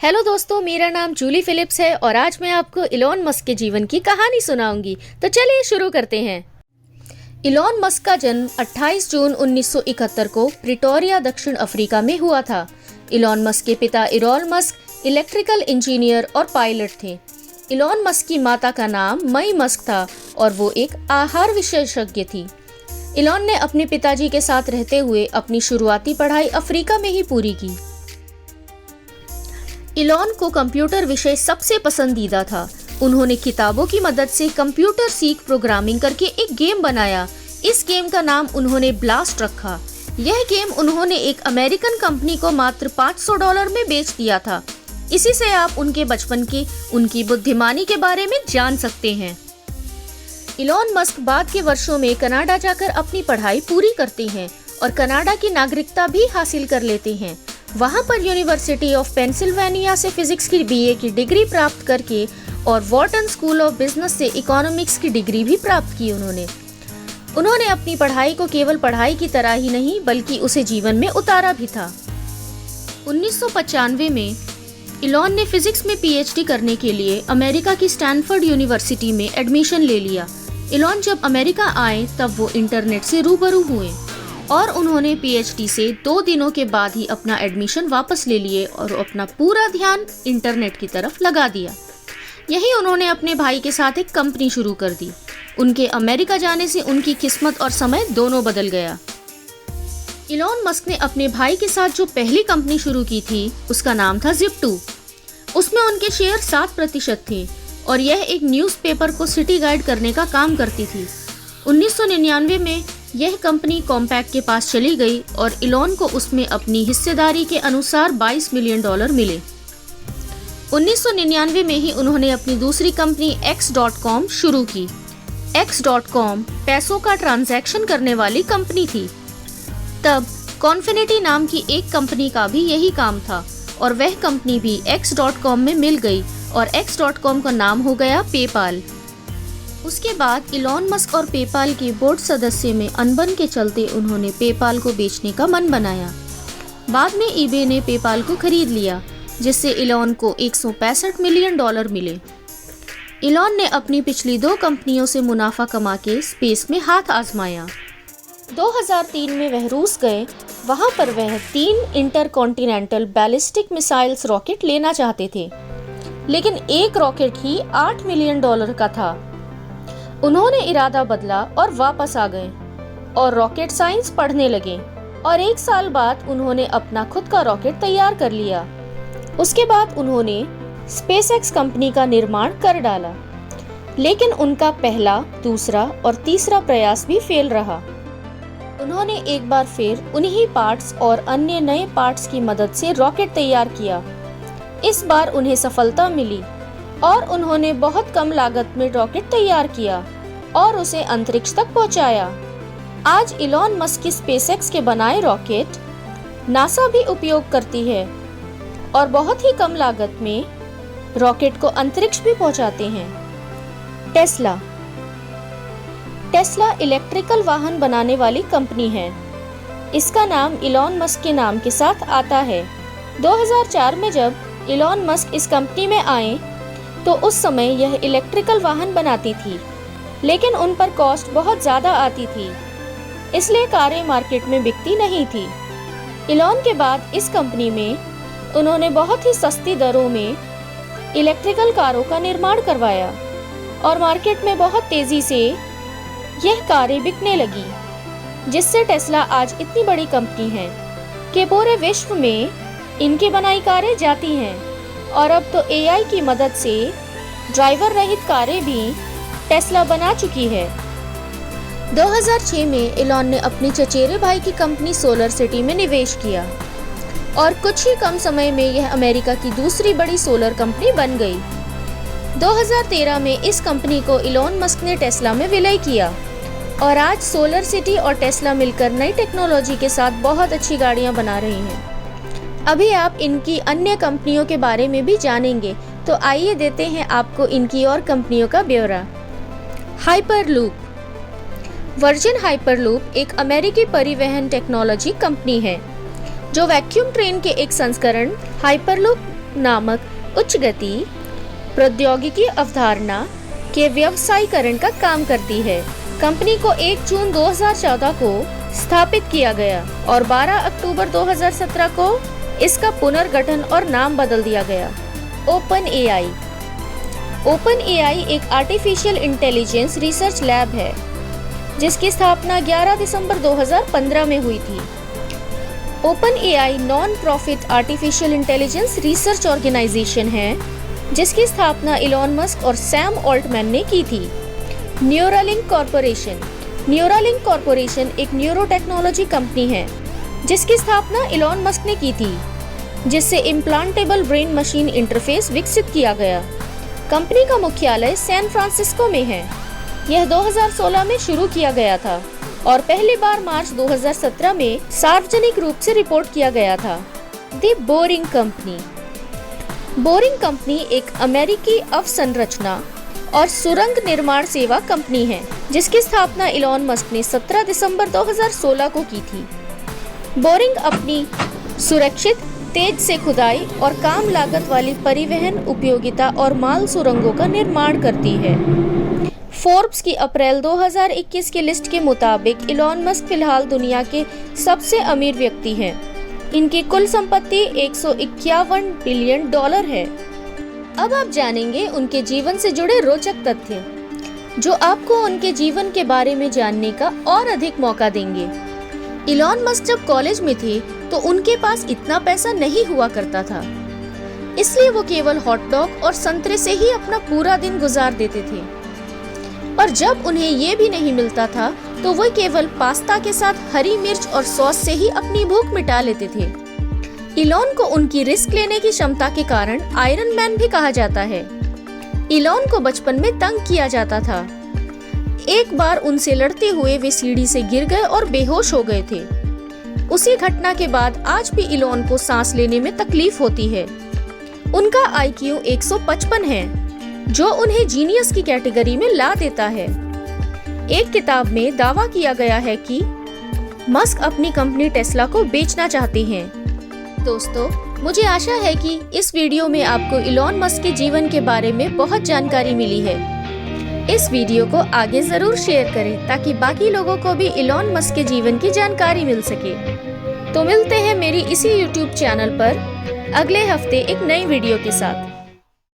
Hello दोस्तों, मेरा नाम जूली फिलिप्स है और आज मैं आपको इलॉन मस्क के जीवन की कहानी सुनाऊंगी। तो चलिए शुरू करते हैं। इलॉन मस्क का जन्म 28 जून 1971 को प्रिटोरिया, दक्षिण अफ्रीका में हुआ था। इलॉन मस्क के पिता इरॉन मस्क इलेक्ट्रिकल इंजीनियर और पायलट थे। इलॉन मस्क की माता का नाम मई मस्क था और वो एक आहार विशेषज्ञ थी। इलॉन ने अपने पिताजी के साथ रहते हुए अपनी शुरुआती पढ़ाई अफ्रीका में ही पूरी की। इलॉन को कंप्यूटर विषय सबसे पसंदीदा था। उन्होंने किताबों की मदद से कंप्यूटर सीख प्रोग्रामिंग करके एक गेम बनाया। इस गेम का नाम उन्होंने ब्लास्ट रखा। यह गेम उन्होंने एक अमेरिकन कंपनी को मात्र $500 में बेच दिया था। इसी से आप उनके बचपन की उनकी बुद्धिमानी के बारे में जान सकते हैं। इलॉन मस्क बाद के वर्षों में कनाडा जाकर अपनी पढ़ाई पूरी करते हैं और कनाडा की नागरिकता भी हासिल कर लेते हैं। वहां पर यूनिवर्सिटी ऑफ पेंसिल्वेनिया से फिजिक्स की बीए की डिग्री प्राप्त करके और वॉर्टन स्कूल ऑफ बिजनेस से इकोनॉमिक्स की डिग्री भी प्राप्त की। उन्होंने अपनी पढ़ाई को केवल पढ़ाई की तरह ही नहीं बल्कि उसे जीवन में उतारा भी था। 1995 में इलॉन ने फिजिक्स में पीएचडी करने के लिए अमेरिका की स्टैनफोर्ड यूनिवर्सिटी में एडमिशन ले लिया। इलॉन जब अमेरिका आए तब वो इंटरनेट से रूबरू हुए और उन्होंने पीएचडी से 2 दिनों के बाद ही अपना एडमिशन वापस ले लिए और अपना पूरा ध्यान इंटरनेट की तरफ लगा दिया। यही उन्होंने अपने भाई के साथ एक कंपनी शुरू कर दी। उनके अमेरिका जाने से उनकी किस्मत और समय दोनों बदल गया। इलॉन मस्क ने अपने भाई के साथ जो पहली कंपनी शुरू की थी उसका नाम था Zip2। उसमें उनके शेयर 7% थे और यह एक न्यूज़पेपर को सिटी गाइड करने का काम करती थी। 1999 में यह कंपनी कॉम्पैक के पास चली गई और इलॉन को उसमें अपनी हिस्सेदारी के अनुसार $22 मिलियन मिले। 1999 में ही उन्होंने अपनी दूसरी कंपनी X.com शुरू की। X.com पैसों का ट्रांजैक्शन करने वाली कंपनी थी। तब कॉन्फिनिटी नाम की एक कंपनी का भी यही काम था और वह कंपनी भी X.com में मिल गई और X.com का नाम हो गया पेपाल। उसके बाद इलॉन मस्क और पेपाल के बोर्ड सदस्य में अनबन के चलते उन्होंने पेपाल को बेचने का मन बनाया। बाद में ईबे ने पेपाल को खरीद लिया जिससे इलॉन को $165 मिलियन मिले। इलॉन ने अपनी पिछली 2 कंपनियों से मुनाफा कमा के स्पेस में हाथ आजमाया। 2003 में वह रूस गए। वहां पर वह 3 इंटरकॉन्टिनेंटल बैलिस्टिक मिसाइल्स रॉकेट लेना चाहते थे, लेकिन एक रॉकेट ही $8 मिलियन का था। उन्होंने इरादा बदला और वापस आ गए और रॉकेट साइंस पढ़ने लगे और 1 साल बाद उन्होंने अपना खुद का रॉकेट तैयार कर लिया। उसके बाद उन्होंने SpaceX कंपनी का निर्माण कर डाला, लेकिन उनका पहला, दूसरा और तीसरा प्रयास भी फेल रहा। उन्होंने एक बार फिर उन्हीं पार्ट्स और अन्य नए पार्ट्स की मदद से रॉकेट तैयार किया। इस बार उन्हें सफलता मिली और उन्होंने बहुत कम लागत में रॉकेट तैयार किया और उसे अंतरिक्ष तक पहुंचाया। आज इलॉन मस्क की SpaceX के बनाए रॉकेट नासा भी उपयोग करती है और बहुत ही कम लागत में रॉकेट को अंतरिक्ष भी पहुंचाते हैं। टेस्ला इलेक्ट्रिकल वाहन बनाने वाली कंपनी है। इसका नाम इलॉन मस्क के नाम के साथ आता है। 2004 में जब इलॉन मस्क इस कंपनी में आए तो उस समय यह इलेक्ट्रिकल वाहन बनाती थी, लेकिन उन पर कॉस्ट बहुत ज़्यादा आती थी, इसलिए कारें मार्केट में बिकती नहीं थी। इलॉन के बाद इस कंपनी में उन्होंने बहुत ही सस्ती दरों में इलेक्ट्रिकल कारों का निर्माण करवाया और मार्केट में बहुत तेज़ी से यह कारें बिकने लगी, जिससे टेस्ला आज इतनी बड़ी कंपनी है कि पूरे विश्व में इनकी बनाई कारें जाती हैं और अब तो AI की मदद से ड्राइवर रहित कारें भी टेस्ला बना चुकी है। 2006 में इलॉन ने अपने चचेरे भाई की कंपनी सोलर सिटी में निवेश किया और कुछ ही कम समय में यह अमेरिका की दूसरी बड़ी सोलर कंपनी बन गई। 2013 में इस कंपनी को इलॉन मस्क ने टेस्ला में विलय किया और आज सोलर सिटी और टेस्ला मिलकर नई टेक्नोलॉजी के साथ बहुत अच्छी गाड़ियां बना रही हैं। अभी आप इनकी अन्य कंपनियों के बारे में भी जानेंगे, तो आइए देते हैं आपको इनकी और कंपनियों का ब्यौरा। हाइपरलूप। वर्जिन हाइपरलूप एक अमेरिकी परिवहन टेक्नोलॉजी कंपनी है जो वैक्यूम ट्रेन के एक संस्करण हाइपरलूप नामक उच्च गति प्रौद्योगिकी अवधारणा के व्यवसायीकरण का काम करती है। कंपनी को 1 जून 2014 को स्थापित किया गया और 12 अक्टूबर 2017 को इसका पुनर्गठन और नाम बदल दिया गया। OpenAI. ओपन एआई एक आर्टिफिशियल इंटेलिजेंस रिसर्च लैब है जिसकी स्थापना 11 दिसंबर 2015 में हुई थी। OpenAI non profit artificial intelligence research organization है जिसकी स्थापना इलॉन मस्क और सैम ऑल्टमैन ने की थी। Neuralink corporation. न्यूरालिंक कॉरपोरेशन एक न्यूरो टेक्नोलॉजी कंपनी है जिसकी स्थापना इलॉन मस्क ने की थी, जिससे इम्प्लांटेबल ब्रेन मशीन इंटरफेस विकसित किया गया। कंपनी का मुख्यालय सैन फ्रांसिस्को में है। यह 2016 में शुरू किया गया था और पहली बार मार्च 2017 में सार्वजनिक रूप से रिपोर्ट किया गया था। The boring company. Boring company एक अमेरिकी अवसंरचना और सुरंग निर्माण सेवा कंपनी है जिसकी स्थापना इलॉन मस्क ने 17 दिसंबर 2016 को की थी। बोरिंग अपनी सुरक्षित, तेज से खुदाई और कम लागत वाली परिवहन उपयोगिता और माल सुरंगों का निर्माण करती है। फोर्ब्स की अप्रैल 2021 की लिस्ट के मुताबिक इलॉन मस्क फिलहाल दुनिया के सबसे अमीर व्यक्ति हैं। इनकी कुल संपत्ति 151 बिलियन डॉलर है। अब आप जानेंगे उनके जीवन से जुड़े रोचक तथ्य जो आपको उनके जीवन के बारे में जानने का और अधिक मौका देंगे। इलॉन मस्क जब कॉलेज में थे तो उनके पास इतना पैसा नहीं हुआ करता था, इसलिए वो केवल हॉट डॉग और संतरे से ही अपना पूरा दिन गुजार देते थे। और जब उन्हें ये भी नहीं मिलता था तो वो केवल पास्ता के साथ हरी मिर्च और सॉस से ही अपनी भूख मिटा लेते थे। इलॉन को उनकी रिस्क लेने की क्षमता के कारण आयरन मैन भी कहा जाता है। इलॉन को बचपन में तंग किया जाता था। एक बार उनसे लड़ते हुए वे सीढ़ी से गिर गए और बेहोश हो गए थे। उसी घटना के बाद आज भी इलॉन को सांस लेने में तकलीफ होती है। उनका IQ 155 है जो उन्हें जीनियस की कैटेगरी में ला देता है। एक किताब में दावा किया गया है कि मस्क अपनी कंपनी टेस्ला को बेचना चाहते हैं। दोस्तों, मुझे आशा है कि इस वीडियो में आपको इलॉन मस्क के जीवन के बारे में बहुत जानकारी मिली है। इस वीडियो को आगे जरूर शेयर करें ताकि बाकी लोगों को भी इलॉन मस्क के जीवन की जानकारी मिल सके। तो मिलते हैं मेरी इसी YouTube चैनल पर अगले हफ्ते एक नई वीडियो के साथ।